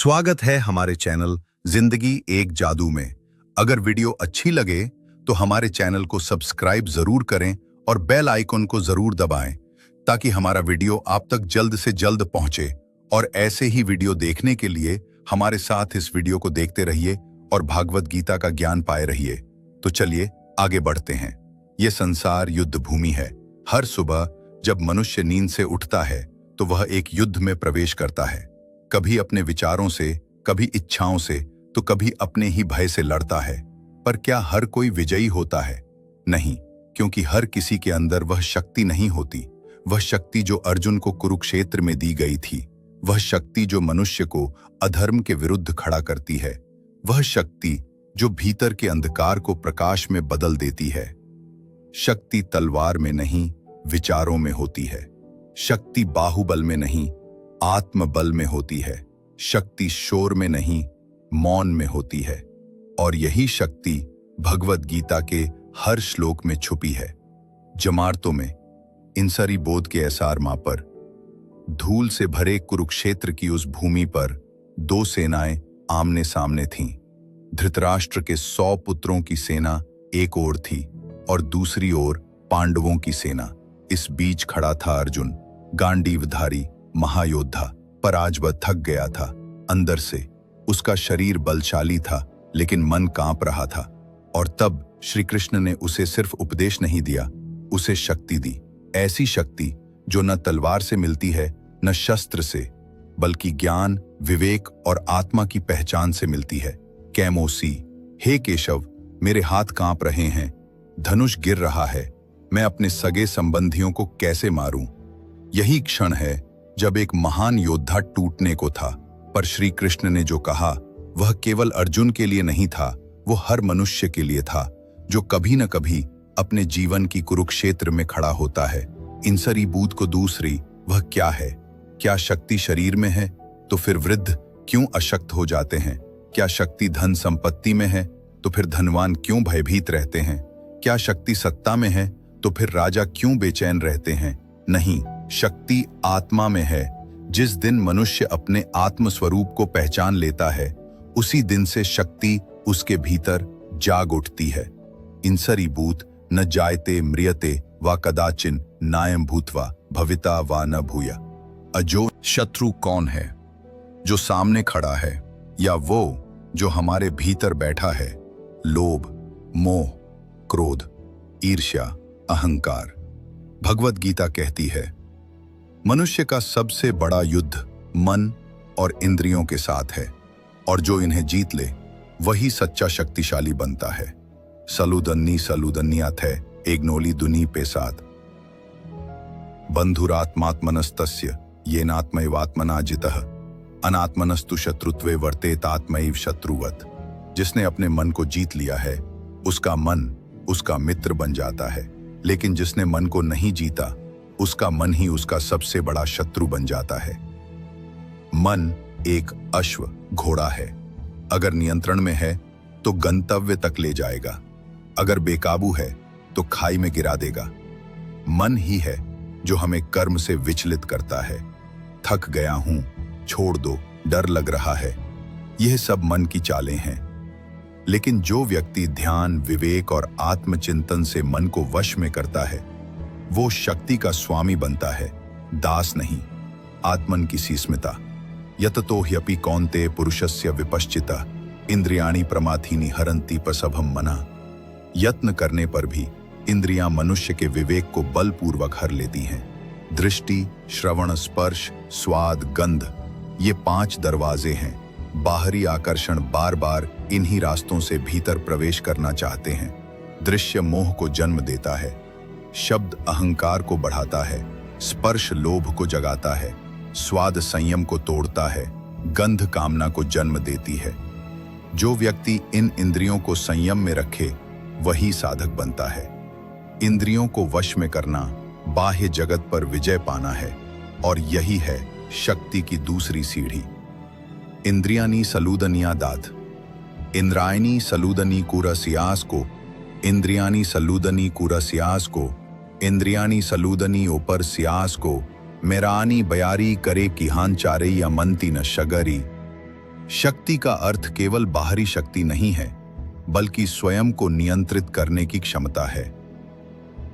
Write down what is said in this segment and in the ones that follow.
स्वागत है हमारे चैनल जिंदगी एक जादू में। अगर वीडियो अच्छी लगे तो हमारे चैनल को सब्सक्राइब जरूर करें और बेल आइकन को जरूर दबाएं ताकि हमारा वीडियो आप तक जल्द से जल्द पहुंचे। और ऐसे ही वीडियो देखने के लिए हमारे साथ इस वीडियो को देखते रहिए और भागवत गीता का ज्ञान पाए रहिए। तो चलिए आगे बढ़ते हैं। ये संसार युद्ध भूमि है। हर सुबह जब मनुष्य नींद से उठता है तो वह एक युद्ध में प्रवेश करता है। कभी अपने विचारों से, कभी इच्छाओं से, तो कभी अपने ही भय से लड़ता है। पर क्या हर कोई विजयी होता है? नहीं, क्योंकि हर किसी के अंदर वह शक्ति नहीं होती। वह शक्ति जो अर्जुन को कुरुक्षेत्र में दी गई थी, वह शक्ति जो मनुष्य को अधर्म के विरुद्ध खड़ा करती है, वह शक्ति जो भीतर के अंधकार को प्रकाश में बदल देती है। शक्ति तलवार में नहीं, विचारों में होती है। शक्ति बाहुबल में नहीं, आत्मबल में होती है। शक्ति शोर में नहीं, मौन में होती है। और यही शक्ति भगवत गीता के हर श्लोक में छुपी है। जमार्तों में, इंसरी बोध के एसारमा पर, धूल से भरे कुरुक्षेत्र की उस भूमि पर दो सेनाएं आमने सामने थीं। धृतराष्ट्र के 100 पुत्रों की सेना एक ओर थी और दूसरी ओर पांडवों की सेना। इस बीच खड़ा था अर्जुन, गांडीवधारी महायोद्धा। पर आज वह थक गया था। अंदर से उसका शरीर बलशाली था, लेकिन मन कांप रहा था। और तब श्री कृष्ण ने उसे सिर्फ उपदेश नहीं दिया, उसे शक्ति दी। ऐसी शक्ति जो न तलवार से मिलती है, न शस्त्र से, बल्कि ज्ञान, विवेक और आत्मा की पहचान से मिलती है। कैमोसी, हे केशव, मेरे हाथ कांप रहे हैं, धनुष गिर रहा है, मैं अपने सगे संबंधियों को कैसे मारूं? यही क्षण है जब एक महान योद्धा टूटने को था। पर श्री कृष्ण ने जो कहा वह केवल अर्जुन के लिए नहीं था, वो हर मनुष्य के लिए था जो कभी न कभी अपने जीवन की कुरुक्षेत्र में खड़ा होता है। इंसरी बूथ को दूसरी, वह क्या है? क्या शक्ति शरीर में है तो फिर वृद्ध क्यों अशक्त हो जाते हैं? क्या शक्ति धन संपत्ति में है तो फिर धनवान क्यों भयभीत रहते हैं? क्या शक्ति सत्ता में है तो फिर राजा क्यों बेचैन रहते हैं? नहीं, शक्ति आत्मा में है। जिस दिन मनुष्य अपने आत्म स्वरूप को पहचान लेता है, उसी दिन से शक्ति उसके भीतर जाग उठती है। इंसरी भूत न जायते म्रियते वा कदाचिन नायम भूतवा भविता वा न भूया। अजो शत्रु कौन है? जो सामने खड़ा है या वो जो हमारे भीतर बैठा है? लोभ, मोह, क्रोध, ईर्ष्या, अहंकार। भगवत गीता कहती है, मनुष्य का सबसे बड़ा युद्ध मन और इंद्रियों के साथ है, और जो इन्हें जीत ले वही सच्चा शक्तिशाली बनता है। सलूदन्नी सलूदन्नियात है एग्नोली दुनी पे साथ बंधुरात्मात्मनस्तस्य येनात्मैवात्मना जितः अनात्मनस्तु शत्रुत्वे वर्तेतात्मैव शत्रुवत्। जिसने अपने मन को जीत लिया है उसका मन उसका मित्र बन जाता है, लेकिन जिसने मन को नहीं जीता उसका मन ही उसका सबसे बड़ा शत्रु बन जाता है। मन एक अश्व घोड़ा है। अगर नियंत्रण में है तो गंतव्य तक ले जाएगा, अगर बेकाबू है तो खाई में गिरा देगा। मन ही है जो हमें कर्म से विचलित करता है। थक गया हूं, छोड़ दो, डर लग रहा है, यह सब मन की चालें हैं। लेकिन जो व्यक्ति ध्यान, विवेक और आत्मचिंतन से मन को वश में करता है, वो शक्ति का स्वामी बनता है, दास नहीं। आत्मन की सीस्मिता। यततो ह्यपि कौन्ते पुरुषस्य विपश्चिता इंद्रियाणि प्रमाथीनि हरन्ति प्रसभम मना। यत्न करने पर भी इंद्रियां मनुष्य के विवेक को बलपूर्वक हर लेती हैं। दृष्टि, श्रवण, स्पर्श, स्वाद, गंध, ये 5 दरवाजे हैं। बाहरी आकर्षण बार बार इन्हीं रास्तों से भीतर प्रवेश करना चाहते हैं। दृश्य मोह को जन्म देता है, शब्द अहंकार को बढ़ाता है, स्पर्श लोभ को जगाता है, स्वाद संयम को तोड़ता है, गंध कामना को जन्म देती है। जो व्यक्ति इन इंद्रियों को संयम में रखे वही साधक बनता है। इंद्रियों को वश में करना, बाह्य जगत पर विजय पाना है, और यही है शक्ति की दूसरी सीढ़ी। इंद्रियानी सलूदनिया दात, इंद्रायनी सलूदनी कुरसियास को, इंद्रियानी सलूदनी कुरसियास को, इंद्रियानी सलूदनी ऊपर सियास को, मेरानी बयारी करे किहान चारे या मंती न शगरी। शक्ति का अर्थ केवल बाहरी शक्ति नहीं है, बल्कि स्वयं को नियंत्रित करने की क्षमता है।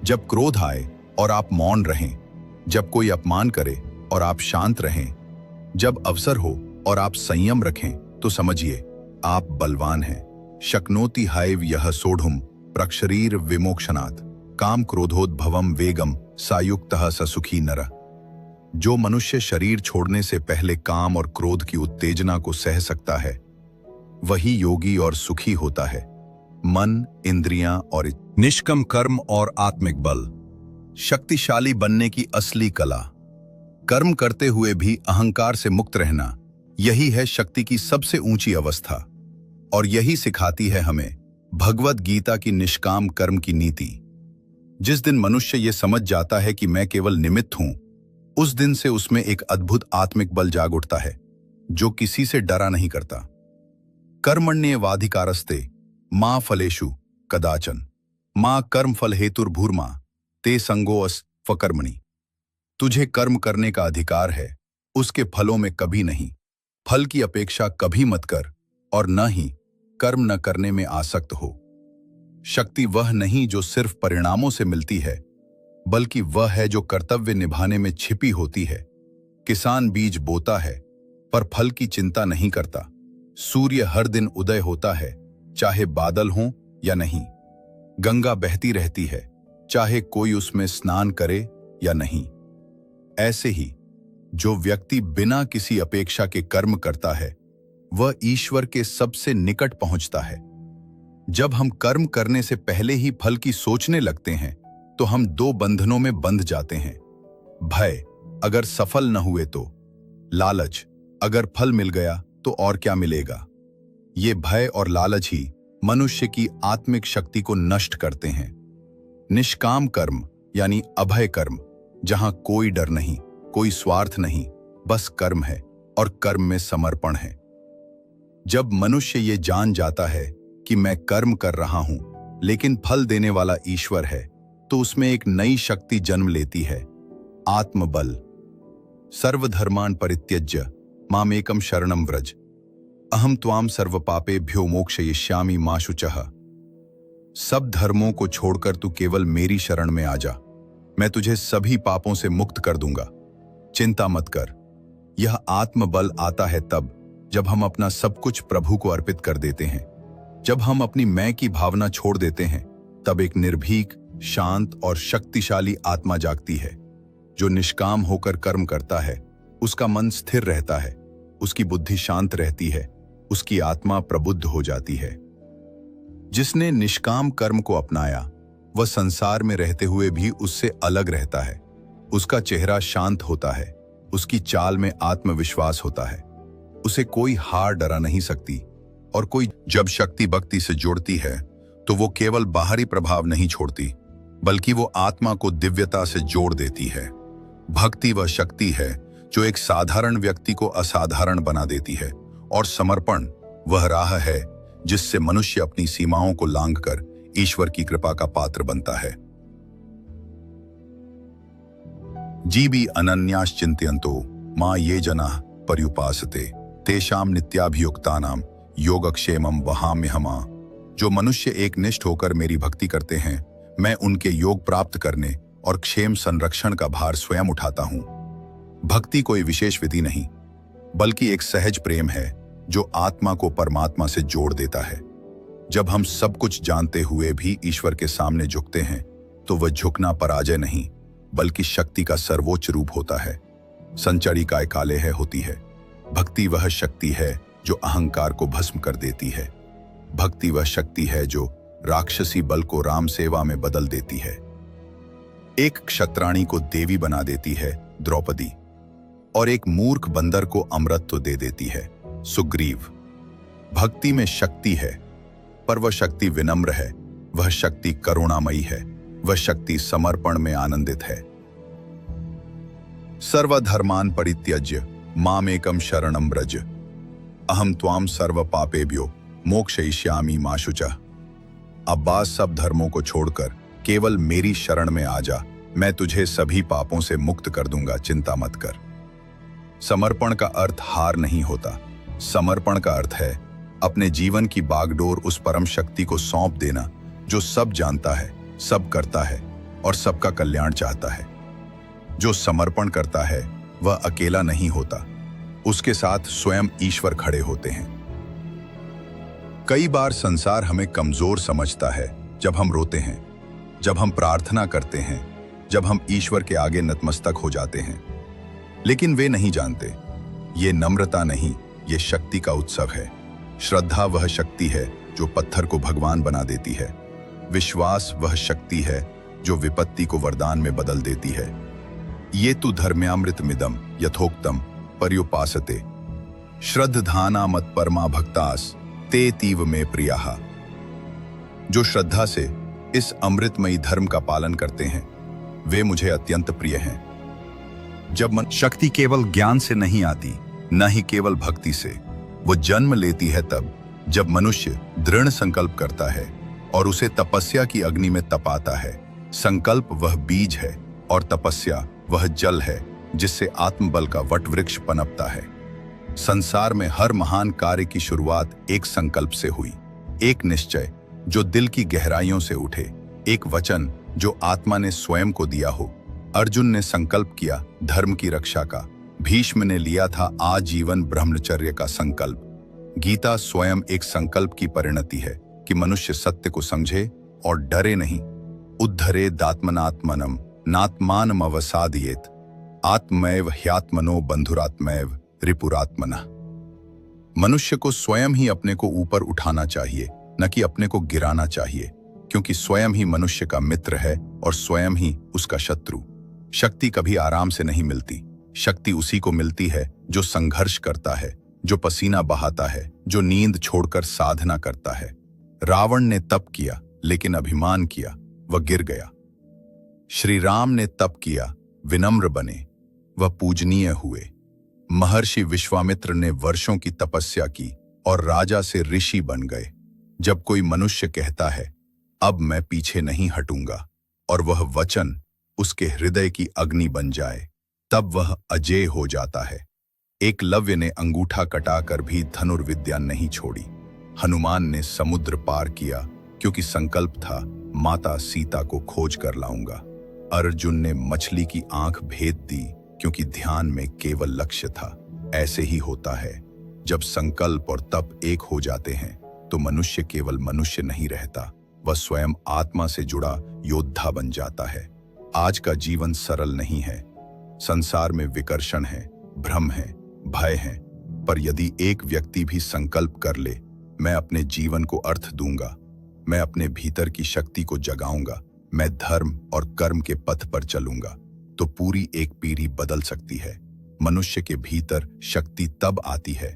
जब क्रोध आए और आप मौन रहें, जब कोई अपमान करे और आप शांत रहें, जब अवसर हो और आप संयम रखें, तो समझिए आप बलवान हैं। शक्नोति हैव यह सोढ़ुम प्रक्षरीर विमोक्षणात् काम क्रोधोद्भवम वेगम सायुक्तः स सुखी नरः। जो मनुष्य शरीर छोड़ने से पहले काम और क्रोध की उत्तेजना को सह सकता है, वही योगी और सुखी होता है। मन, इंद्रियां और निष्काम कर्म और आत्मिक बल। शक्तिशाली बनने की असली कला, कर्म करते हुए भी अहंकार से मुक्त रहना, यही है शक्ति की सबसे ऊंची अवस्था। और यही सिखाती है हमें भगवद गीता की निष्काम कर्म की नीति। जिस दिन मनुष्य ये समझ जाता है कि मैं केवल निमित्त हूं, उस दिन से उसमें एक अद्भुत आत्मिक बल जाग उठता है, जो किसी से डरा नहीं करता। कर्मण्येवाधिकारस्ते मां फलेषु कदाचन मां कर्म फल हेतुर्भूर्मा ते संगोऽस फकर्मणि। तुझे कर्म करने का अधिकार है, उसके फलों में कभी नहीं। फल की अपेक्षा कभी मत कर और न ही कर्म न करने में आसक्त हो। शक्ति वह नहीं जो सिर्फ परिणामों से मिलती है, बल्कि वह है जो कर्तव्य निभाने में छिपी होती है। किसान बीज बोता है पर फल की चिंता नहीं करता। सूर्य हर दिन उदय होता है, चाहे बादल हों या नहीं। गंगा बहती रहती है, चाहे कोई उसमें स्नान करे या नहीं। ऐसे ही जो व्यक्ति बिना किसी अपेक्षा के कर्म करता है, वह ईश्वर के सबसे निकट पहुंचता है। जब हम कर्म करने से पहले ही फल की सोचने लगते हैं, तो हम दो बंधनों में बंध जाते हैं। भय, अगर सफल न हुए तो। लालच, अगर फल मिल गया तो और क्या मिलेगा। ये भय और लालच ही मनुष्य की आत्मिक शक्ति को नष्ट करते हैं। निष्काम कर्म यानी अभय कर्म, जहां कोई डर नहीं, कोई स्वार्थ नहीं, बस कर्म है और कर्म में समर्पण है। जब मनुष्य ये जान जाता है कि मैं कर्म कर रहा हूं, लेकिन फल देने वाला ईश्वर है, तो उसमें एक नई शक्ति जन्म लेती है, आत्मबल। सर्वधर्मान् परित्यज्य मामेकम शरणं व्रज अहम त्वाम सर्व पापेभ्यो मोक्षयिष्यामि मा शुचः। सब धर्मों को छोड़कर तू केवल मेरी शरण में आ जा, मैं तुझे सभी पापों से मुक्त कर दूंगा। चिंता मत कर। यह आत्मबल आता है तब जब हम अपना सब कुछ प्रभु को अर्पित कर देते हैं। जब हम अपनी मैं की भावना छोड़ देते हैं, तब एक निर्भीक, शांत और शक्तिशाली आत्मा जागती है। जो निष्काम होकर कर्म करता है, उसका मन स्थिर रहता है, उसकी बुद्धि शांत रहती है, उसकी आत्मा प्रबुद्ध हो जाती है। जिसने निष्काम कर्म को अपनाया, वह संसार में रहते हुए भी उससे अलग रहता है। उसका चेहरा शांत होता है, उसकी चाल में आत्मविश्वास होता है, उसे कोई हार डरा नहीं सकती। और कोई जब शक्ति भक्ति से जुड़ती है, तो वो केवल बाहरी प्रभाव नहीं छोड़ती, बल्कि वो आत्मा को दिव्यता से जोड़ देती है। भक्ति वह शक्ति है जो एक साधारण व्यक्ति को असाधारण बना देती है, और समर्पण वह राह है जिससे मनुष्य अपनी सीमाओं को लांघकर ईश्वर की कृपा का पात्र बनता है। जीवी अनन्याश्चिन्तयन्तो मां ये जनाः पर्युपासते तेषां नित्याभियुक्तानां योगक्षेमं वहाम्यहम्। जो मनुष्य एक निष्ठ होकर मेरी भक्ति करते हैं, मैं उनके योग प्राप्त करने और क्षेम संरक्षण का भार स्वयं उठाता हूं। भक्ति कोई विशेष विधि नहीं, बल्कि एक सहज प्रेम है जो आत्मा को परमात्मा से जोड़ देता है। जब हम सब कुछ जानते हुए भी ईश्वर के सामने झुकते हैं, तो वह झुकना पराजय नहीं, बल्कि शक्ति का सर्वोच्च रूप होता है। संचरी काय काले है होती है। भक्ति वह शक्ति है जो अहंकार को भस्म कर देती है। भक्ति वह शक्ति है जो राक्षसी बल को राम सेवा में बदल देती है। एक क्षत्राणी को देवी बना देती है, द्रौपदी, और एक मूर्ख बंदर को अमृत दे देती है, सुग्रीव। भक्ति में शक्ति है, पर वह शक्ति विनम्र है, वह शक्ति करुणामयी है, वह शक्ति समर्पण में आनंदित है। सर्वधर्मान् परित्यज्य मामेकं शरणं व्रज अहम त्वाम सर्व पापेभ्यो मोक्षयिष्यामि मा शुचः। अब्बास, सब धर्मों को छोड़कर केवल मेरी शरण में आ जा, मैं तुझे सभी पापों से मुक्त कर दूंगा, चिंता मत कर। समर्पण का अर्थ हार नहीं होता, समर्पण का अर्थ है अपने जीवन की बागडोर उस परम शक्ति को सौंप देना जो सब जानता है, सब करता है और सबका कल्याण चाहता है। जो समर्पण करता है वह अकेला नहीं होता, उसके साथ स्वयं ईश्वर खड़े होते हैं। कई बार संसार हमें कमजोर समझता है जब हम रोते हैं, जब हम प्रार्थना करते हैं, जब हम ईश्वर के आगे नतमस्तक हो जाते हैं। लेकिन वे नहीं जानते, ये नम्रता नहीं, ये शक्ति का उत्सव है। श्रद्धा वह शक्ति है जो पत्थर को भगवान बना देती है। विश्वास वह शक्ति है जो विपत्ति को वरदान में बदल देती है। ये तु धर्म्यामृतमिदं यथोक्तम पर्युपासते श्रद्धाना मत परमा भक्तास ते तीव में प्रियाः। जो श्रद्धा से इस अमृतमयी धर्म का पालन करते हैं वे मुझे अत्यंत प्रिय हैं। जब मन शक्ति केवल ज्ञान से नहीं आती, न ही केवल भक्ति से, वो जन्म लेती है तब जब मनुष्य दृढ़ संकल्प करता है और उसे तपस्या की अग्नि में तपाता है। संकल्प वह बीज है और तपस्या वह जल है जिससे आत्मबल का वटवृक्ष पनपता है। संसार में हर महान कार्य की शुरुआत एक संकल्प से हुई, एक निश्चय जो दिल की गहराइयों से उठे, एक वचन जो आत्मा ने स्वयं को दिया हो। अर्जुन ने संकल्प किया धर्म की रक्षा का, भीष्म ने लिया था आजीवन ब्रह्मचर्य का संकल्प। गीता स्वयं एक संकल्प की परिणति है कि मनुष्य सत्य को समझे और डरे नहीं। उद्धरेदात्मनात्मनम नात्मानम अवसादयेत आत्मैव ह्यात्मनो बंधुरात्मैव रिपुरात्मनः। मनुष्य को स्वयं ही अपने को ऊपर उठाना चाहिए, न कि अपने को गिराना चाहिए, क्योंकि स्वयं ही मनुष्य का मित्र है और स्वयं ही उसका शत्रु। शक्ति कभी आराम से नहीं मिलती। शक्ति उसी को मिलती है जो संघर्ष करता है, जो पसीना बहाता है, जो नींद छोड़कर साधना करता है। रावण ने तप किया लेकिन अभिमान किया, वह गिर गया। श्री राम ने तप किया, विनम्र बने, वह पूजनीय हुए। महर्षि विश्वामित्र ने वर्षों की तपस्या की और राजा से ऋषि बन गए। जब कोई मनुष्य कहता है अब मैं पीछे नहीं हटूंगा और वह वचन उसके हृदय की अग्नि बन जाए, तब वह अजेय हो जाता है। एकलव्य ने अंगूठा कटाकर भी धनुर्विद्या नहीं छोड़ी। हनुमान ने समुद्र पार किया क्योंकि संकल्प था माता सीता को खोज कर लाऊंगा। अर्जुन ने मछली की आंख भेद दी क्योंकि ध्यान में केवल लक्ष्य था। ऐसे ही होता है, जब संकल्प और तप एक हो जाते हैं तो मनुष्य केवल मनुष्य नहीं रहता, वह स्वयं आत्मा से जुड़ा योद्धा बन जाता है। आज का जीवन सरल नहीं है। संसार में विकर्षण है, भ्रम है, भय है, पर यदि एक व्यक्ति भी संकल्प कर ले, मैं अपने जीवन को अर्थ दूंगा, मैं अपने भीतर की शक्ति को जगाऊंगा, मैं धर्म और कर्म के पथ पर चलूंगा, तो पूरी एक पीढ़ी बदल सकती है। मनुष्य के भीतर शक्ति तब आती है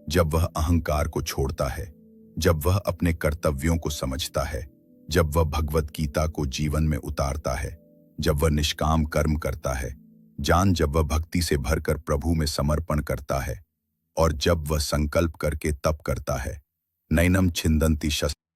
जब वह अहंकार को छोड़ता है, जब वह अपने कर्तव्यों को समझता है, जब वह भगवत गीता को जीवन में उतारता है, जब वह निष्काम कर्म करता है, जब वह भक्ति से भरकर प्रभु में समर्पण करता है और जब वह संकल्प करके तप करता है। नैनम छिंदन्ति शस्त्र